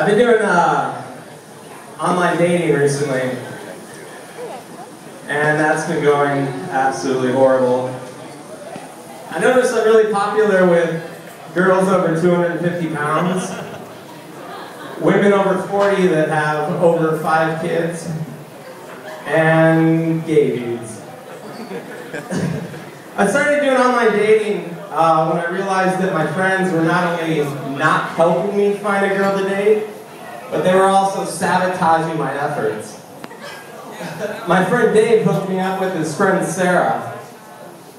been doing online dating recently, and that's been going absolutely horrible. I noticed I'm really popular with girls over 250 pounds, women over 40 that have over 5 kids, and gay dudes. I started doing online dating when I realized that my friends were not only not helping me find a girl to date, but they were also sabotaging my efforts. My friend Dave hooked me up with his friend Sarah.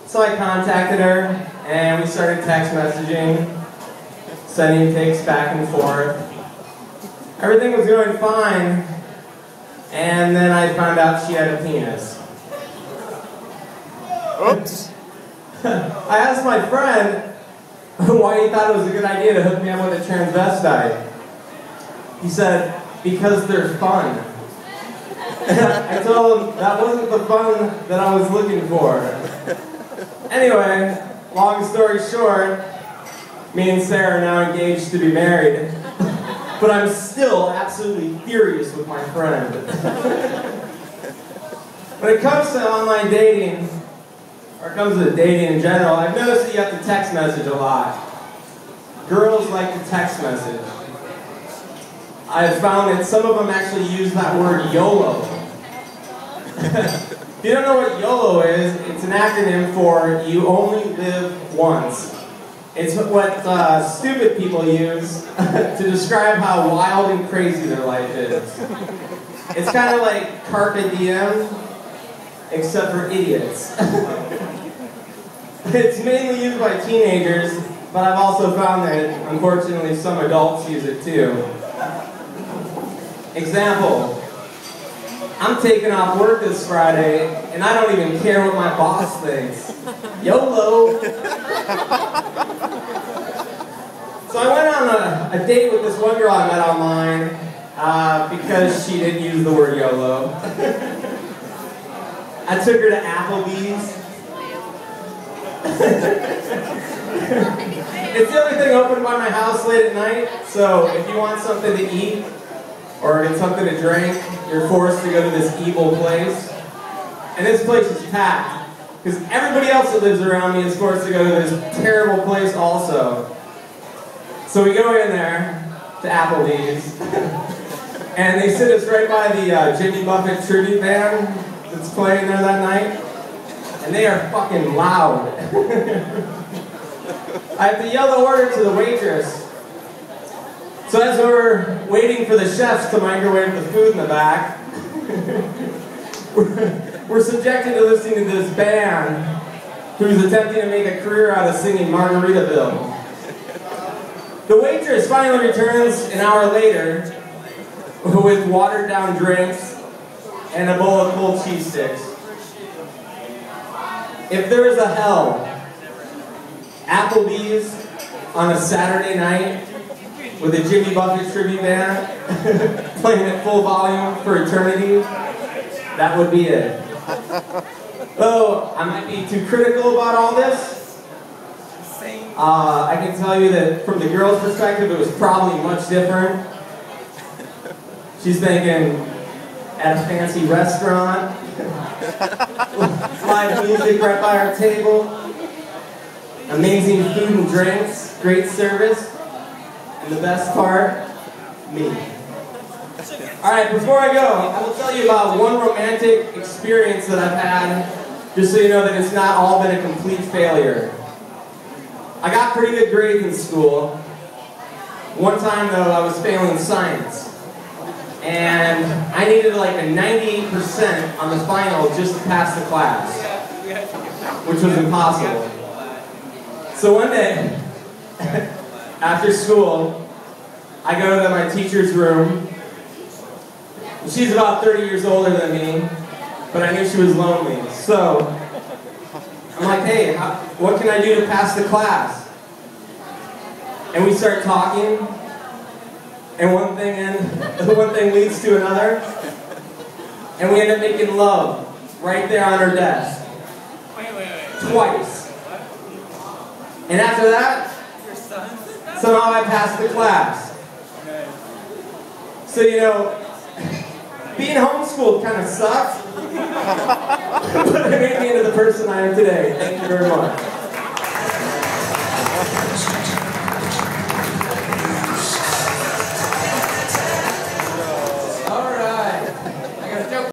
So I contacted her, and we started text messaging, sending texts back and forth. Everything was going fine, and then I found out she had a penis. Oops. I asked my friend why he thought it was a good idea to hook me up with a transvestite. He said, because they're fun. I told him that wasn't the fun that I was looking for. Anyway, long story short, me and Sarah are now engaged to be married, but I'm still absolutely furious with my friend. When it comes to online dating, or it comes to dating in general, I've noticed that you have to text message a lot. Girls like to text message. I've found that some of them actually use that word YOLO. If you don't know what YOLO is, it's an acronym for you only live once. It's what stupid people use to describe how wild and crazy their life is. It's kind of like carpe diem, except for idiots. It's mainly used by teenagers, but I've also found that, unfortunately, some adults use it too. Example, I'm taking off work this Friday, and I don't even care what my boss thinks. YOLO! So I went on a date with this one girl I met online, because she didn't use the word YOLO. I took her to Applebee's. It's the only thing open by my house late at night, so if you want something to eat or get something to drink, you're forced to go to this evil place. And this place is packed, because everybody else that lives around me is forced to go to this terrible place also. So we go in there to Applebee's, and they sit us right by the Jimmy Buffett tribute band that's playing there that night. And they are fucking loud. I have to yell the order to the waitress. So as we're waiting for the chefs to microwave the food in the back, we're subjected to listening to this band who's attempting to make a career out of singing Margaritaville. The waitress finally returns an hour later with watered down drinks and a bowl of cold cheese sticks. If there is a hell, Applebee's on a Saturday night with a Jimmy Buffett tribute band playing at full volume for eternity, that would be it. Though I might be too critical about all this, I can tell you that from the girl's perspective, it was probably much different. She's thinking, at a fancy restaurant, live music right by our table, amazing food and drinks, great service, and the best part, me. Alright, before I go, I will tell you about one romantic experience that I've had, just so you know that it's not all been a complete failure. I got pretty good grades in school. One time, though, I was failing science. And I needed like a 98% on the final just to pass the class, which was impossible. So one day, after school, I go to my teacher's room. She's about 30 years older than me, but I knew she was lonely. So I'm like, hey, what can I do to pass the class? And we start talking. And one thing leads to another, and we end up making love right there on her desk. Twice. And after that, somehow I passed the class. So, you know, being homeschooled kind of sucked, but it made me into the person I am today. Thank you very much.